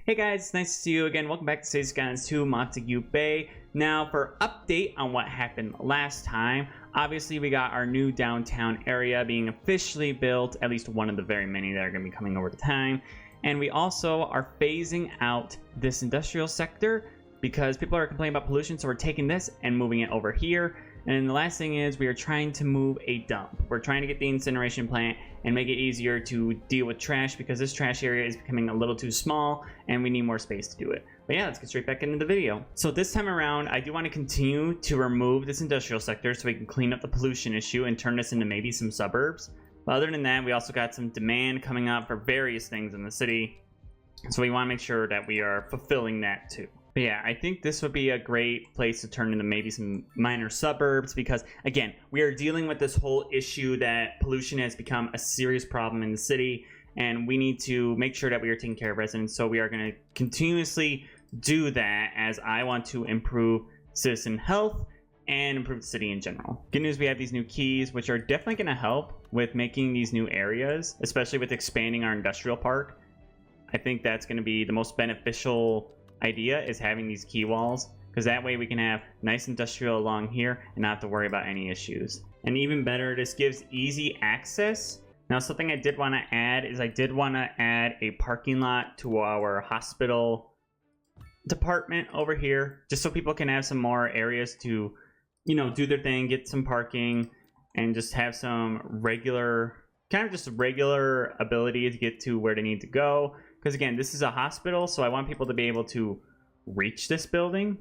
Hey guys, it's nice to see you again. Welcome back to Cities Skylines 2 Montegue Bay. Now for update on what happened last time, obviously we got our new downtown area being officially built, at least one of the very many that are going to be coming over time. And we also are phasing out this industrial sector because people are complaining about pollution, so we're taking this and moving it over here. And the last thing is we are trying to move a dump. We're trying to get the incineration plant and make it easier to deal with trash because this trash area is becoming a little too small and we need more space to do it. But yeah, let's get straight back into the video. So this time around, I do want to continue to remove this industrial sector so we can clean up the pollution issue and turn this into maybe some suburbs. But other than that, we also got some demand coming up for various things in the city. So we want to make sure that we are fulfilling that too. But yeah, I think this would be a great place to turn into maybe some minor suburbs because, again, we are dealing with this whole issue that pollution has become a serious problem in the city, and we need to make sure that we are taking care of residents. So we are going to continuously do that as I want to improve citizen health and improve the city in general. Good news, we have these new keys, which are definitely going to help with making these new areas, especially with expanding our industrial park. I think that's going to be the most beneficial idea, is having these key walls, because that way we can have nice industrial along here and not have to worry about any issues. And even better, this gives easy access. Now, something I did want to add is I did want to add a parking lot to our hospital department over here, just so people can have some more areas to, you know, do their thing, get some parking, and just have some regular ability to get to where they need to go. Because again, this is a hospital, so I want people to be able to reach this building.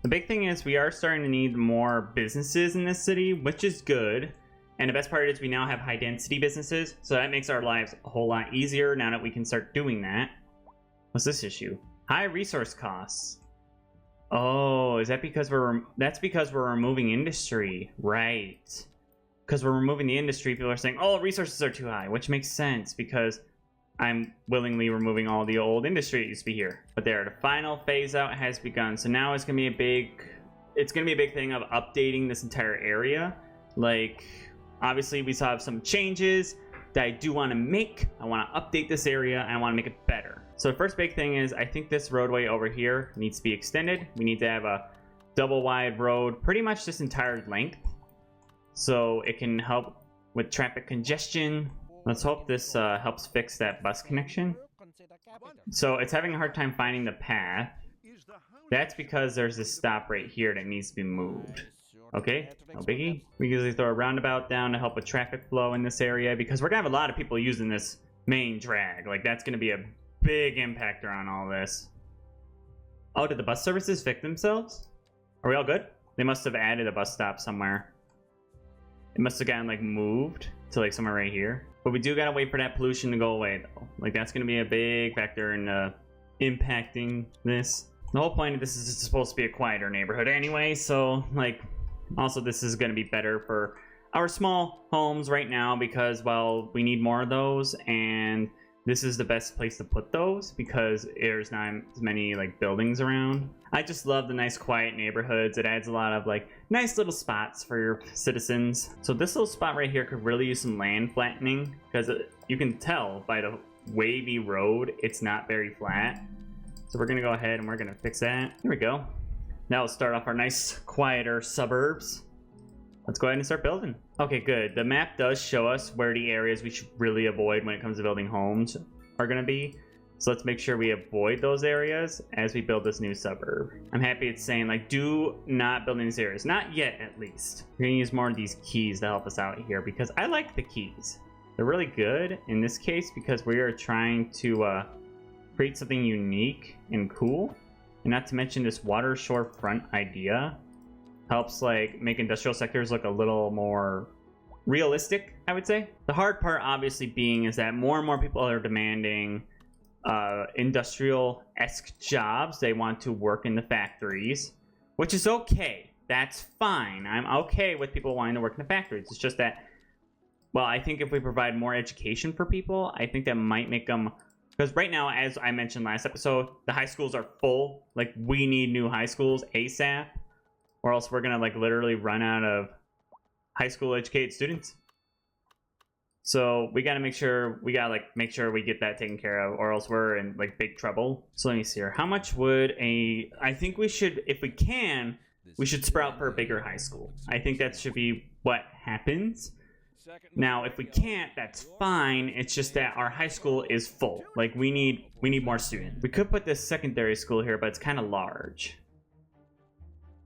The big thing is we are starting to need more businesses in this city, which is good. And the best part is we now have high density businesses, so that makes our lives a whole lot easier now that we can start doing that. What's this issue? High resource costs. Oh, is that because that's because we're removing industry, right? Because we're removing the industry, people are saying, oh, resources are too high, which makes sense because I'm willingly removing all the old industry that used to be here. But there, the final phase out has begun. So now it's gonna be a big thing of updating this entire area. Like, obviously we saw some changes that I do want to make. I want to update this area and I want to make it better. So the first big thing is I think this roadway over here needs to be extended. We need to have a double wide road, pretty much this entire length, so it can help with traffic congestion. Let's hope this helps fix that bus connection. So it's having a hard time finding the path. That's because there's this stop right here that needs to be moved. Okay, no biggie. We usually throw a roundabout down to help with traffic flow in this area because we're gonna have a lot of people using this main drag. Like, that's gonna be a big impactor on all this. Oh, did the bus services fix themselves? Are we all good? They must have added a bus stop somewhere. It must have gotten like moved to like somewhere right here. But we do gotta wait for that pollution to go away though. Like, that's gonna be a big factor in impacting this. The whole point of this is it's supposed to be a quieter neighborhood anyway, so like, also this is gonna be better for our small homes right now because, well, we need more of those, and this is the best place to put those because there's not as many like buildings around. I just love the nice quiet neighborhoods. It adds a lot of like nice little spots for your citizens. So this little spot right here could really use some land flattening because you can tell by the wavy road it's not very flat. So we're gonna go ahead and we're gonna fix that. Here we go. Now we'll start off our nice quieter suburbs. Let's go ahead and start building. Okay, good. The map does show us where the areas we should really avoid when it comes to building homes are going to be. So let's make sure we avoid those areas as we build this new suburb. I'm happy it's saying, like, do not build in these areas. Not yet, at least. We're going to use more of these keys to help us out here because I like the keys. They're really good in this case because we are trying to create something unique and cool. And not to mention this water shore front idea helps like make industrial sectors look a little more realistic, I would say. The hard part obviously being is that more and more people are demanding industrial-esque jobs. They want to work in the factories, which is okay. That's fine. I'm okay with people wanting to work in the factories. It's just that, well, I think if we provide more education for people, I think that might make them, because right now, as I mentioned last episode, the high schools are full. Like, we need new high schools ASAP. Or else we're gonna like literally run out of high school educated students. So we gotta make sure we get that taken care of, or else we're in like big trouble. So let me see here. How much would I think we should, if we can, we should sprout for a bigger high school. I think that should be what happens. Now, if we can't, that's fine. It's just that our high school is full. Like we need more students. We could put this secondary school here, but it's kind of large.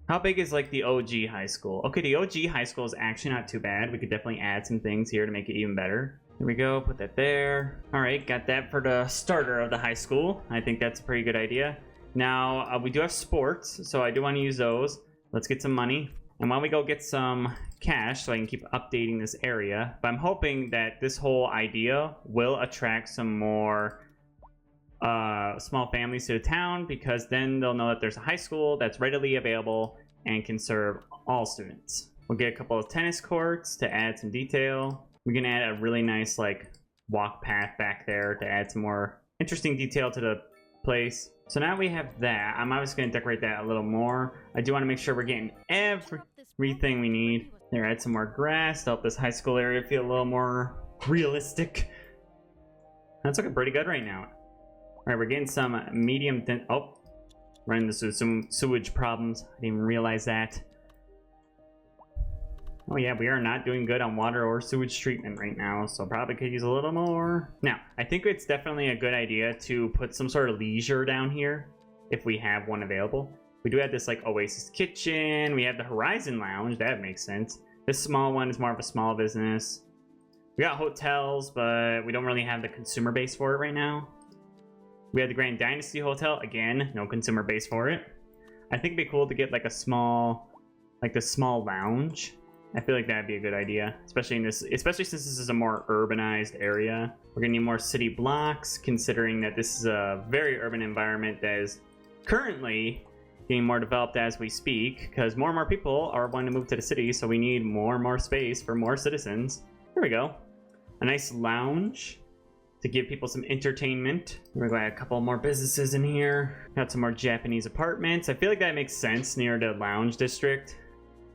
How big is like the OG high school? Okay, the OG high school is actually not too bad. We could definitely add some things here to make it even better. Here we go, put that there. All right, got that for the starter of the high school. I think that's a pretty good idea. Now, we do have sports, so I do want to use those. Let's get some money. And while we go get some cash so I can keep updating this area, but I'm hoping that this whole idea will attract some more small families to the town, because then they'll know that there's a high school that's readily available and can serve all students. We'll get a couple of tennis courts to add some detail. We can add a really nice like walk path back there to add some more interesting detail to the place. So now we have that. I'm obviously going to decorate that a little more. I do want to make sure we're getting everything we need. There, add some more grass to help this high school area feel a little more realistic. That's looking pretty good right now. All right, we're getting some medium oh, running into some sewage problems. I didn't even realize that. Oh yeah, we are not doing good on water or sewage treatment right now, so probably could use a little more. Now, I think it's definitely a good idea to put some sort of leisure down here if we have one available. We do have this like Oasis Kitchen. We have the Horizon Lounge. That makes sense. This small one is more of a small business. We got hotels, but we don't really have the consumer base for it right now. We have the Grand Dynasty Hotel. Again, no consumer base for it. I think it'd be cool to get like a small, like the small lounge. I feel like that'd be a good idea, especially since this is a more urbanized area. We're gonna need more city blocks, considering that this is a very urban environment that is currently getting more developed as we speak, because more and more people are wanting to move to the city, so we need more and more space for more citizens. There we go. A nice lounge to give people some entertainment. We're gonna add a couple more businesses in here. Got some more Japanese apartments. I feel like that makes sense near the lounge district,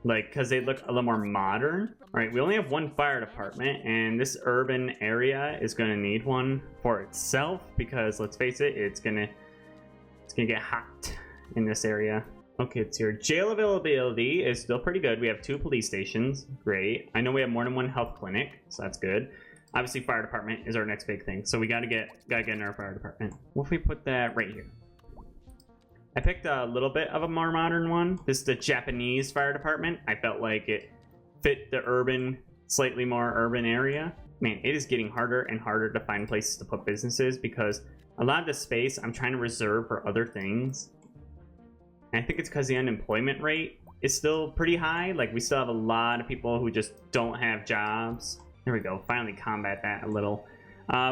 like because they look a little more modern. All right, we only have one fire department, and this urban area is gonna need one for itself, because let's face it, it's gonna get hot in this area. Okay, it's here. Jail availability is still pretty good. We have 2 police stations. Great. I know we have more than 1 health clinic, so that's good. Obviously, fire department is our next big thing, so we gotta get in our fire department. What if we put that right here? I picked a little bit of a more modern one. This is the Japanese fire department. I felt like it fit the urban, slightly more urban area. Man, it is getting harder and harder to find places to put businesses, because a lot of the space I'm trying to reserve for other things. And I think it's because the unemployment rate is still pretty high. Like, we still have a lot of people who just don't have jobs. There we go. Finally combat that a little.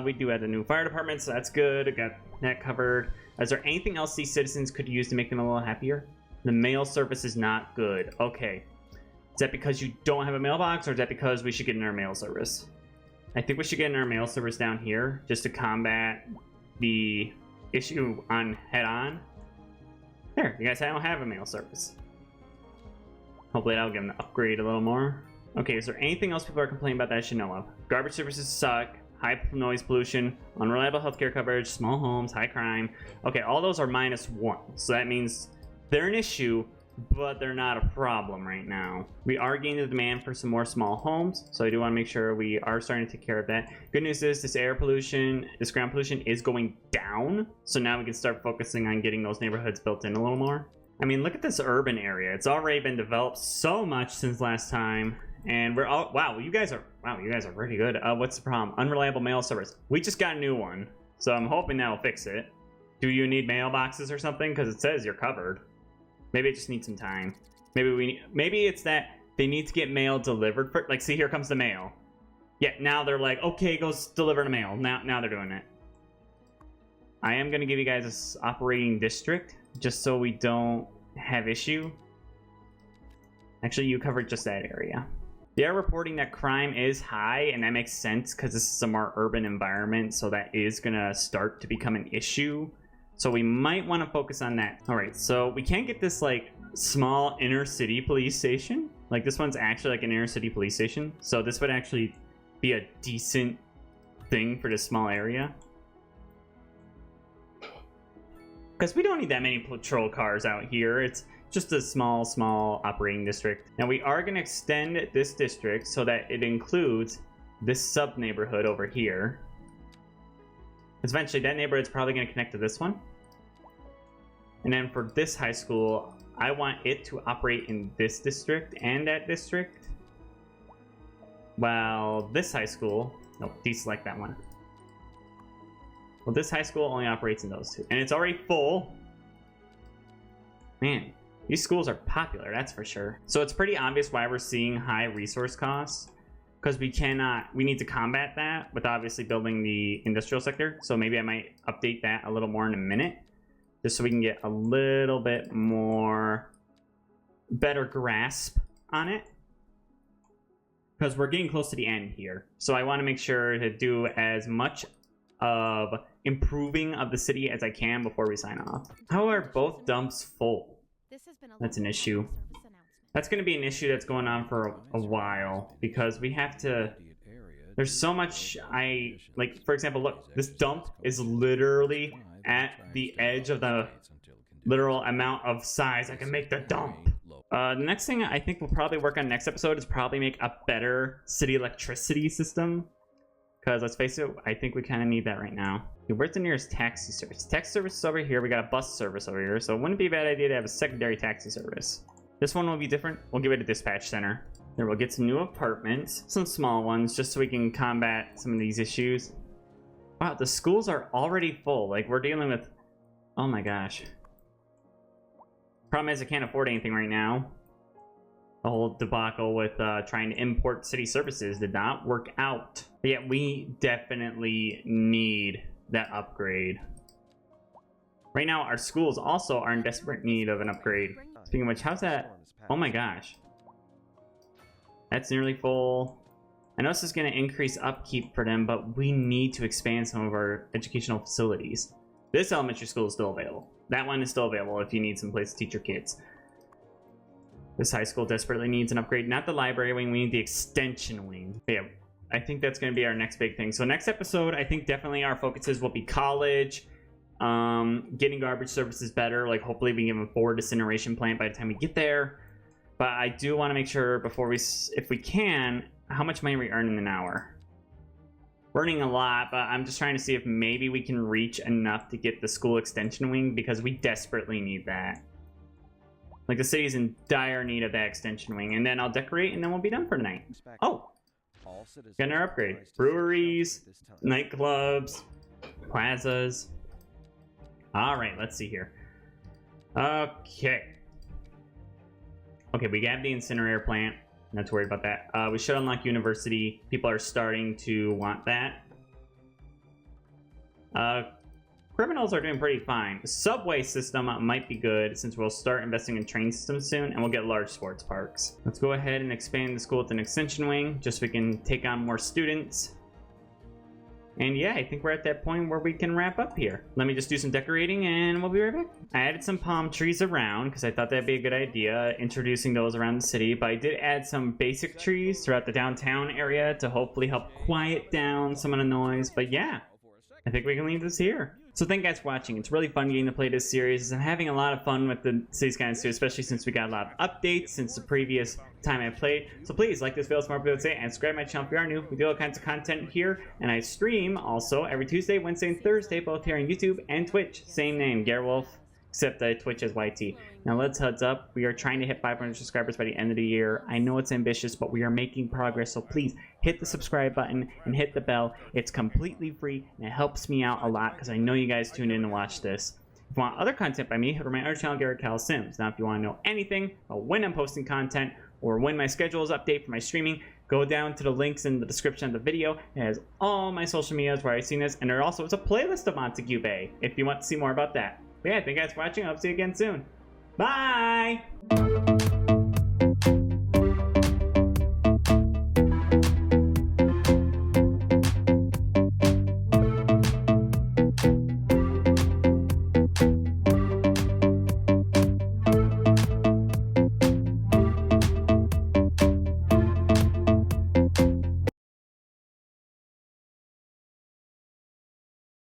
We do have the new fire department, so that's good. I got that covered. Is there anything else these citizens could use to make them a little happier? The mail service is not good. Okay. Is that because you don't have a mailbox, or is that because we should get in our mail service? I think we should get in our mail service down here just to combat the issue on head-on. There, you guys, I don't have a mail service. Hopefully that'll give them the upgrade a little more. Okay, is there anything else people are complaining about that I should know of? Garbage services suck, high noise pollution, unreliable healthcare coverage, small homes, high crime. Okay, all those are -1. So that means they're an issue, but they're not a problem right now. We are gaining the demand for some more small homes, so I do want to make sure we are starting to take care of that. Good news is this air pollution, this ground pollution is going down, so now we can start focusing on getting those neighborhoods built in a little more. I mean, look at this urban area. It's already been developed so much since last time, and we're all, wow, you guys are pretty good. What's the problem? Unreliable mail service. We just got a new one, so I'm hoping that'll fix it. Do you need mailboxes or something? Because it says you're covered. Maybe it just needs some time. Maybe it's that they need to get mail delivered for, like, see, here comes the mail. Yeah, now they're like, okay, go deliver the mail. Now they're doing it. I am gonna give you guys this operating district just so we don't have issue. Actually, you covered just that area. They are reporting that crime is high, and that makes sense because this is a more urban environment, so that is gonna start to become an issue. So we might want to focus on that. All right, so we can't get this like small inner city police station. Like, this one's actually like an inner city police station. So this would actually be a decent thing for this small area. Because we don't need that many patrol cars out here. It's just a small operating district. Now we are going to extend this district so that it includes this sub neighborhood over here. Eventually that neighborhood's probably going to connect to this one. And then for this high school, I want it to operate in this district and that district. While this high school, no, deselect that one. Well, this high school only operates in those two. And it's already full. Man, these schools are popular, that's for sure. So it's pretty obvious why we're seeing high resource costs. Because we need to combat that with obviously building the industrial sector. So maybe I might update that a little more in a minute. Just so we can get a little bit more better grasp on it. Because we're getting close to the end here. So I want to make sure to do as much of improving of the city as I can before we sign off. How are both dumps full? That's an issue. That's going to be an issue that's going on for a while. Because we have to... There's so much like, for example, look. This dump is literally at the edge of the literal amount of size I can make the dump. The next thing I think we'll probably work on next episode is probably make a better city electricity system. Because let's face it, I think we kind of need that right now. Okay, where's the nearest taxi service? Taxi service is over here. We got a bus service over here. So it wouldn't be a bad idea to have a secondary taxi service. This one will be different. We'll give it a dispatch center. There, we'll get some new apartments. Some small ones, just so we can combat some of these issues. Wow, the schools are already full. Like, we're dealing with... Oh my gosh. Problem is, I can't afford anything right now. The whole debacle with trying to import city services did not work out. But yeah, we definitely need that upgrade. Right now, our schools also are in desperate need of an upgrade. Speaking of which, how's that? Oh my gosh. That's nearly full. I know this is going to increase upkeep for them, but we need to expand some of our educational facilities. This elementary school is still available. That one is still available if you need some place to teach your kids. This high school desperately needs an upgrade. Not the library wing, we need the extension wing. But yeah, I think that's going to be our next big thing. So next episode, I think definitely our focuses will be college, getting garbage services better. Like, hopefully we can afford this incineration plant by the time we get there. But I do want to make sure before we, if we can, how much money we earn in an hour. We're earning a lot, but I'm just trying to see if maybe we can reach enough to get the school extension wing, because we desperately need that. Like, the city's in dire need of that extension wing. And then I'll decorate, and then we'll be done for tonight. Oh! Got our upgrade. Breweries, nightclubs, plazas. Alright, let's see here. Okay. Okay, we have the incinerator plant. Not to worry about that. We should unlock university. People are starting to want that. Criminals are doing pretty fine. The subway system might be good, since we'll start investing in train systems soon, and we'll get large sports parks. Let's go ahead and expand the school with an extension wing, just so we can take on more students. And yeah, I think we're at that point where we can wrap up here. Let me just do some decorating and we'll be right back. I added some palm trees around because I thought that'd be a good idea, introducing those around the city. But I did add some basic trees throughout the downtown area to hopefully help quiet down some of the noise. But yeah, I think we can leave this here. So thank you guys for watching. It's really fun getting to play this series. I'm having a lot of fun with the Cities Skylines too, especially since we got a lot of updates since the previous time I played. So please like this video, as more people would say, and subscribe to my channel if you are new. We do all kinds of content here, and I stream also every Tuesday, Wednesday, and Thursday, both here on YouTube and Twitch. Same name, Gerewolf, except Twitch as YT. Now let's heads up. We are trying to hit 500 subscribers by the end of the year. I know it's ambitious, but we are making progress. So please hit the subscribe button and hit the bell. It's completely free and it helps me out a lot because I know you guys tune in to watch this. If you want other content by me, head over to my other channel, Garrett Sims. Now if you want to know anything about when I'm posting content or when my schedule is updated for my streaming, go down to the links in the description of the video. It has all my social medias where I've seen this, and there also is a playlist of Montegue Bay if you want to see more about that. But yeah, thank you guys for watching. I'll see you again soon. Bye!